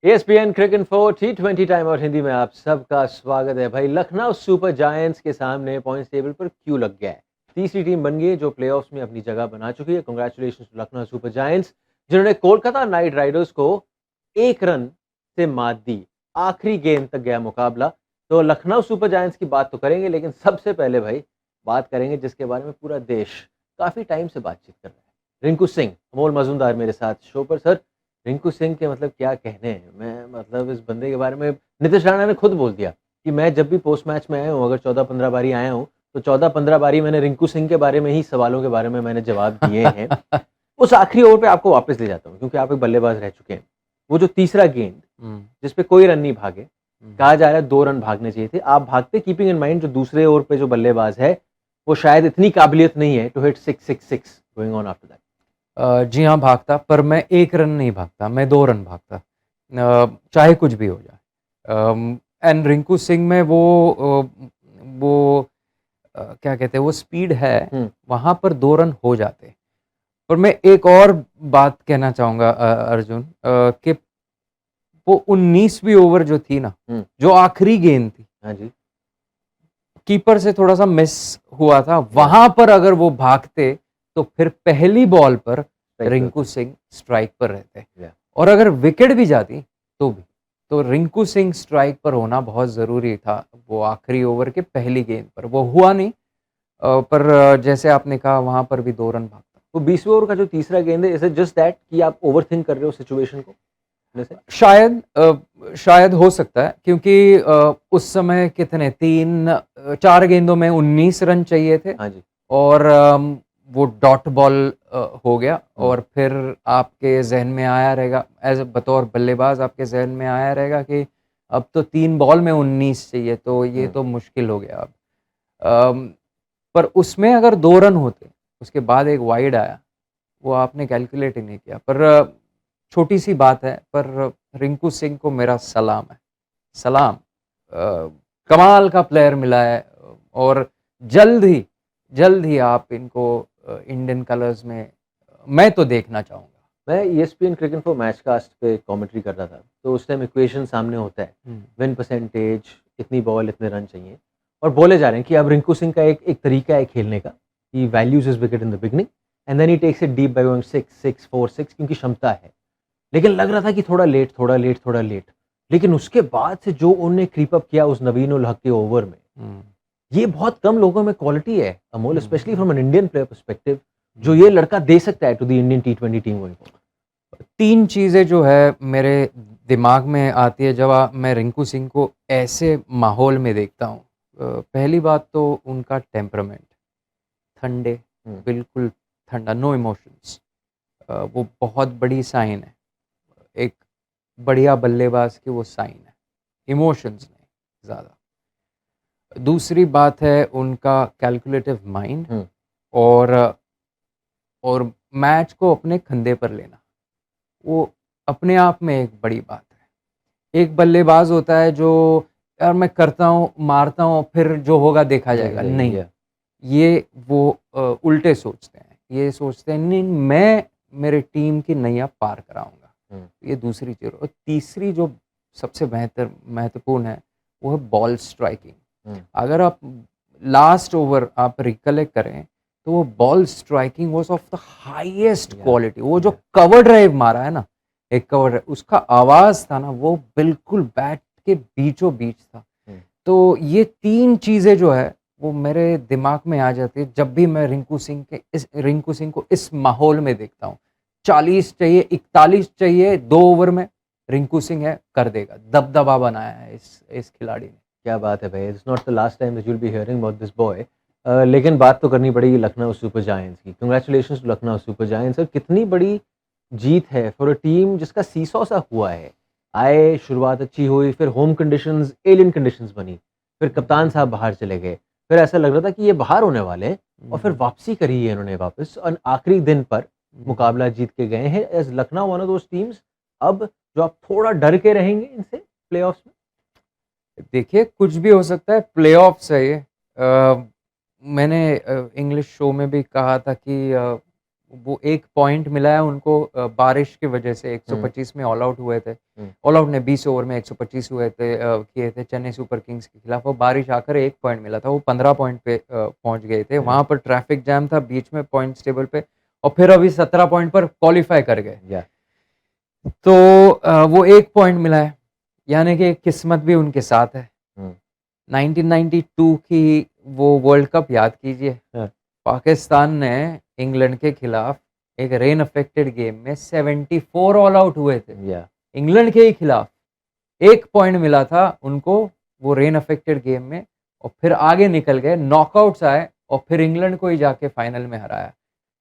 ESPN cricket info T20 time out Hindi में आप सबका स्वागत है। भाई लखनऊ सुपर जायंट्स के सामने पॉइंट्स टेबल पर क्यों लग गया है? तीसरी टीम बन गई है जो प्लेऑफ्स में अपनी जगह बना चुकी है। Congratulations to Lucknow super giants जिन्होंने कोलकाता नाइट राइडर्स को 1 रन से मात दी। आखिरी गेंद तक गया मुकाबला। तो लखनऊ सुपर जायंट्स की बात तो करेंगे, लेकिन सबसे पहले भाई बात करेंगे जिसके बारे में पूरा देश काफ़ी टाइम से बातचीत कर रहा है। रिंकू सिंह, अमोल मजूमदार मेरे साथ शो पर। सर, रिंकू सिंह के मतलब क्या कहने हैं। मैं मतलब इस बंदे के बारे में नीतीश राणा ने खुद बोल दिया कि मैं जब भी पोस्ट मैच में आया हूँ, अगर 14-15 बारी आया हूँ, तो 14-15 बारी मैंने रिंकू सिंह के बारे में ही सवालों के बारे में मैंने जवाब दिए हैं। उस आखिरी ओवर पे आपको वापस ले जाता हूँ क्योंकि आप एक बल्लेबाज रह चुके हैं। वो जो तीसरा गेंद जिसपे कोई रन नहीं भागे, कहा जा रहा है 2 रन भागने चाहिए थे, आप भागते, कीपिंग इन माइंड जो दूसरे ओवर पे जो बल्लेबाज है वो शायद इतनी काबिलियत नहीं है to hit 666 going on after that. जी हाँ, भागता, पर मैं 1 रन नहीं भागता, मैं 2 रन भागता, चाहे कुछ भी हो जाए। एंड रिंकू सिंह में वो क्या कहते हैं, वो स्पीड है, वहाँ पर 2 रन हो जाते। पर मैं एक और बात कहना चाहूँगा अर्जुन, कि वो 19वीं ओवर जो थी ना, जो आखिरी गेंद थी, हाँ जी, कीपर से थोड़ा सा मिस हुआ था, वहां पर अगर वो भागते तो फिर पहली बॉल पर रिंकू सिंह स्ट्राइक पर रहते, और अगर विकेट भी जाती तो भी, तो रिंकू सिंह स्ट्राइक पर होना बहुत ज़रूरी था वो आखिरी ओवर के पहली गेंद पर। वो हुआ नहीं, पर जैसे आपने कहा वहां पर भी 2 रन भागता। तो 20वें ओवर का जो तीसरा गेंद है, इज इट जस्ट दैट कि आप ओवरथिंक कर रहे हो सिचुएशन को जैसे? शायद हो सकता है, क्योंकि उस समय कितने 4 गेंदों में 19 रन चाहिए थे। हाँ जी। और वो डॉट बॉल हो गया, और फिर आपके जहन में आया रहेगा, एज बतौर बल्लेबाज आपके जहन में आया रहेगा कि अब तो 3 बॉल में 19 चाहिए, तो ये तो मुश्किल हो गया अब। अम, पर उसमें अगर 2 रन होते, उसके बाद एक वाइड आया, वो आपने कैलकुलेट ही नहीं किया। पर छोटी सी बात है, पर रिंकू सिंह को मेरा सलाम है, सलाम। कमाल का प्लेयर मिला है, और जल्द ही आप इनको इंडियन कलर्स में मैं तो देखना चाहूँगा। मैं ESPN cricket info match cast पे कमेंट्री कर रहा था, तो उस टाइम इक्वेशन सामने होता है, विन परसेंटेज, इतनी बॉल इतने रन चाहिए, और बोले जा रहे हैं कि अब रिंकू सिंह का एक एक तरीका है खेलने का, he values his wicket in the beginning and then he takes it deep by going 6-6-4-6 क्योंकि क्षमता है। लेकिन लग रहा था कि थोड़ा लेट, लेकिन उसके बाद से जो उन्होंने क्रीप अप किया उस नवीन उल हक के ओवर में, ये बहुत कम लोगों में क्वालिटी है Amol, specially from an Indian player perspective, जो ये लड़का दे सकता है to the Indian T20 team going forward. 3 चीज़ें जो है मेरे दिमाग में आती है जब मैं रिंकू सिंह को ऐसे माहौल में देखता हूँ। पहली बात तो उनका टेम्परामेंट, ठंडे, बिल्कुल ठंडा, नो इमोशंस। वो बहुत बड़ी साइन है, एक बढ़िया बल्लेबाज की वो साइन है, इमोशंस नहीं ज़्यादा। दूसरी बात है उनका कैलकुलेटिव माइंड, और और मैच को अपने कंधे पर लेना, वो अपने आप में एक बड़ी बात है। एक बल्लेबाज होता है जो यार मैं करता हूँ, मारता हूँ, फिर जो होगा देखा जाएगा, नहीं, ये वो उल्टे सोचते हैं। ये सोचते हैं नहीं, मैं मेरे टीम की नैया पार कराऊंगा। ये दूसरी चीज़। और तीसरी जो सबसे महत्वपूर्ण है, वो है बॉल स्ट्राइकिंग। अगर आप लास्ट ओवर आप रिकलेक्ट करें, तो वो ball striking was of the highest quality. वो जो कवर ड्राइव मारा है ना, एक कवर, उसका आवाज था ना, वो बिल्कुल बैट के बीचों बीच था। तो ये 3 चीजें जो है वो मेरे दिमाग में आ जाती है जब भी मैं रिंकू सिंह को इस माहौल में देखता हूँ। 40 चाहिए, 41 चाहिए, 2 ओवर में रिंकू सिंह है, कर देगा। दबदबा बनाया है इस खिलाड़ी ने। क्या बात है भाई, it's not the last time that you will be hearing about this boy. लेकिन बात तो करनी पड़ेगी लखनऊ सुपर जायंट्स की। Congratulations to Lucknow super giants. और कितनी बड़ी जीत है फॉर अ टीम जिसका सीसॉ सा हुआ है। आए, शुरुआत अच्छी हुई, फिर होम कंडीशंस एलियन कंडीशंस बनी, फिर कप्तान साहब बाहर चले गए, फिर ऐसा लग रहा था कि ये बाहर होने वाले हैं, और फिर वापसी करी है इन्होंने वापस, और आखिरी दिन पर मुकाबला जीत के गए हैं as Lucknow one of those teams. अब जो आप थोड़ा डर के रहेंगे इनसे प्लेऑफ्स में। देखिए, कुछ भी हो सकता है, प्लेऑफ्स है ये। मैंने इंग्लिश शो में भी कहा था कि वो एक पॉइंट मिला है उनको बारिश की वजह से 125 में ऑल आउट हुए थे। ऑल आउट ने 20 ओवर में 125 हुए थे किए थे चेन्नई सुपर किंग्स के खिलाफ। वो बारिश आकर एक पॉइंट मिला था, वो 15 पॉइंट पे पहुंच गए थे। वहां पर ट्रैफिक जैम था बीच में पॉइंट्स टेबल पे, और फिर अभी 17 पॉइंट पर क्वालिफाई कर गए। तो वो एक पॉइंट मिला है, यानी कि किस्मत भी उनके साथ है। 1992 की वो वर्ल्ड कप याद कीजिए, पाकिस्तान ने इंग्लैंड के खिलाफ एक रेन अफेक्टेड गेम में 74 ऑल आउट हुए थे। इंग्लैंड के ही खिलाफ एक पॉइंट मिला था उनको वो रेन अफेक्टेड गेम में, और फिर आगे निकल गए, नॉकआउट्स आए, और फिर इंग्लैंड को ही जाके फाइनल में हराया।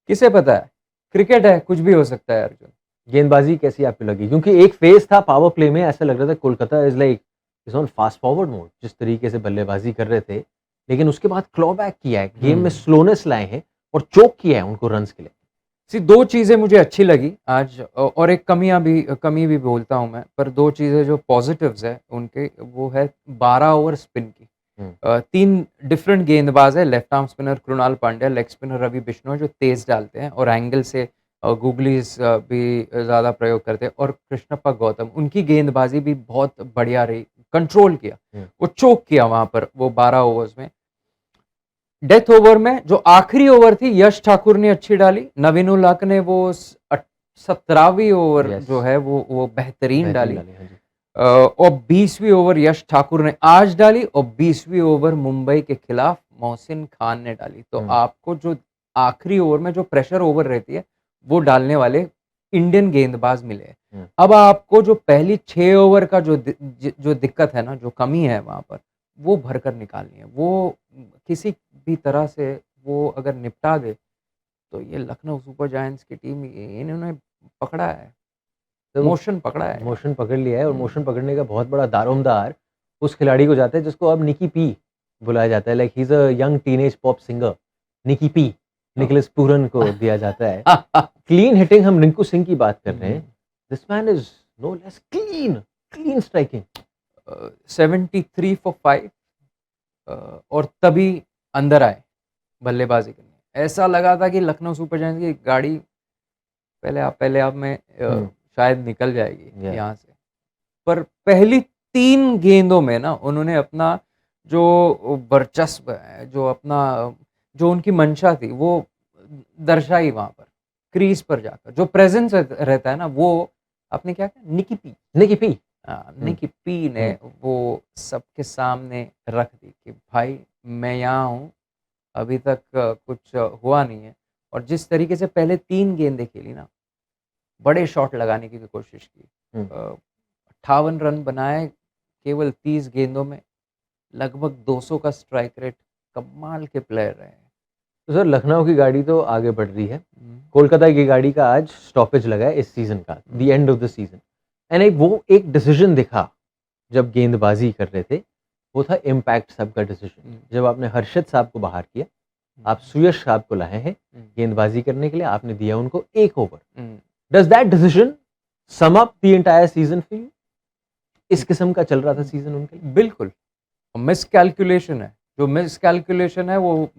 किसे पता है, क्रिकेट है, कुछ भी हो सकता है। अर्जुन, गेंदबाजी कैसी आपको लगी? क्योंकि एक फेज था पावर प्ले में, ऐसा लग रहा था Kolkata is like is on fast forward mode, जिस तरीके से बल्लेबाजी कर रहे थे, लेकिन उसके बाद क्लॉ बैक किया है, गेम में स्लोनेस लाए हैं और चोक किया है उनको रन्स के लिए। दो चीजें मुझे अच्छी लगी आज, और एक कमी भी बोलता हूं मैं, पर दो चीजें जो पॉजिटिव्स है उनके, वो है 12 ओवर स्पिन की। 3 डिफरेंट गेंदबाज है, left arm spinner Krunal Pandya, leg spinner Ravi Bishnoi जो तेज डालते हैं और एंगल से गूगलीज भी ज़्यादा प्रयोग करते हैं, और कृष्णप्पा गौतम, उनकी गेंदबाजी भी बहुत बढ़िया रही, कंट्रोल किया, वो चोक किया वहां पर वो 12 ओवर्स में। डेथ ओवर में जो आखिरी ओवर थी, यश ठाकुर ने अच्छी डाली, नवीन उल हक ने वो 17वीं ओवर जो है वो बेहतरीन डाली, और 20वीं ओवर यश ठाकुर ने आज डाली, और 20वीं ओवर मुंबई के खिलाफ मोहसिन खान ने डाली। तो आपको जो आखिरी ओवर में जो प्रेशर ओवर रहती है वो डालने वाले इंडियन गेंदबाज मिले। अब आपको जो पहली 6 ओवर का जो दिक्कत है ना, जो कमी है वहां पर, वो भरकर निकालनी है। वो किसी भी तरह से वो अगर निपटा दे तो ये लखनऊ सुपर जायंट्स की टीम, इन्होंने पकड़ा है, मोशन पकड़ा है, मोशन पकड़ लिया है, और मोशन पकड़ने का बहुत बड़ा दारोमदार उस खिलाड़ी को जाता है जिसको अब निकी पी बुलाया जाता है। Like he is a young teenage pop singer, Nicky P, Nicholas Pooran को दिया जाता है। क्लीन हिटिंग, हम रिंकू सिंह की बात कर रहे हैं, this man is no less clean striking. 73 for 5, और तभी अंदर आए बल्लेबाजी करने। ऐसा लगा था कि लखनऊ सुपर जायंट्स की गाड़ी पहले आप में शायद निकल जाएगी यहाँ से, पर पहली 3 गेंदों में ना उन्होंने अपना जो वर्चस्व है, जो उनकी मंशा थी, वो दर्शाई वहां पर क्रीज पर जाकर। जो प्रेजेंस रहता है ना, वो आपने क्या कहा, निकी पी ने वो सबके सामने रख दी कि भाई मैं यहाँ हूँ, अभी तक कुछ हुआ नहीं है। और जिस तरीके से पहले 3 गेंदें खेली ना, बड़े शॉट लगाने की कोशिश की, 58 रन बनाए केवल 30 गेंदों में, लगभग 200 का स्ट्राइक रेट। कमाल के प्लेयर रहे। तो सर, लखनऊ की गाड़ी तो आगे बढ़ रही है, कोलकाता की गाड़ी का आज स्टॉपेज लगा है इस सीजन का, the end of the season. And वो एक डिसीजन दिखा जब गेंदबाजी कर रहे थे, वो था इम्पैक्ट साहब का डिसीजन। जब आपने हर्षद साहब को बाहर किया, आप सुयश साहब को लाए हैं गेंदबाजी करने के लिए, आपने दिया उनको 1 over. Does that decision sum up the entire season for you? इस किस्म का चल रहा था सीजन उनके लिए। बिल्कुल मिसकैलकुलेशन है, जो मिसकैलकुलेशन है वो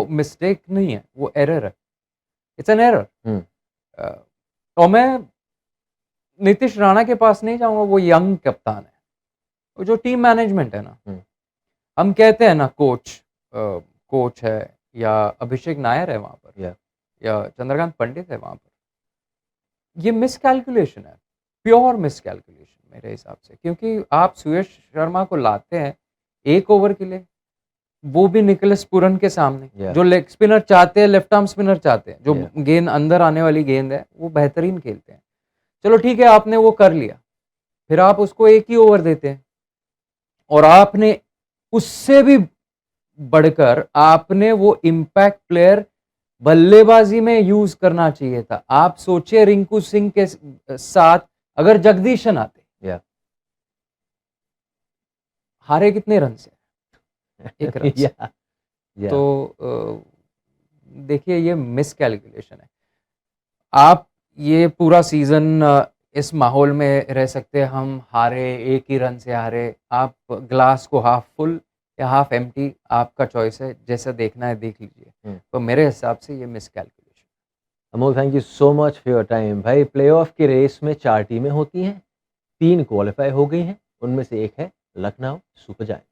मिस्टेक नहीं है, वो एरर है, इट्स एन एरर। और मैं नीतीश राणा के पास नहीं जाऊंगा, वो यंग कप्तान है, वो जो टीम मैनेजमेंट है ना, हम कहते हैं ना कोच है, या अभिषेक नायर है वहां पर, या चंद्रकांत पंडित है वहां पर, ये मिसकैलकुलेशन है, प्योर मिसकैलकुलेशन मेरे हिसाब से। क्योंकि आप सुयश शर्मा को लाते हैं 1 ओवर के लिए, वो भी निकोलस पूरन के सामने, जो लेग स्पिनर चाहते हैं, लेफ्ट आर्म स्पिनर चाहते हैं, जो गेंद अंदर आने वाली गेंद है, वो बेहतरीन खेलते हैं। चलो ठीक है, आपने वो कर लिया, फिर आप उसको 1 ही ओवर देते हैं, और आपने उससे भी बढ़कर आपने वो इम्पैक्ट प्लेयर बल्लेबाजी में यूज करना चाहिए था। आप सोचिए रिंकू सिंह के साथ अगर जगदीशन आते, हारे कितने रन से? 1 रन से। तो देखिए, ये मिसकैलकुलेशन है। आप ये पूरा सीजन इस माहौल में रह सकते हैं, हम हारे 1 ही रन से हारे, आप ग्लास को हाफ फुल या हाफ एम्प्टी, आपका चॉइस है, जैसा देखना है देख लीजिए। तो मेरे हिसाब से ये miscalculation. Amol, thank you so much for your time. भाई प्लेऑफ की रेस में 4 टीमें होती हैं, 3 क्वालिफाई हो गई हैं, उनमें से एक है लखनऊ सुपर जायंट्स।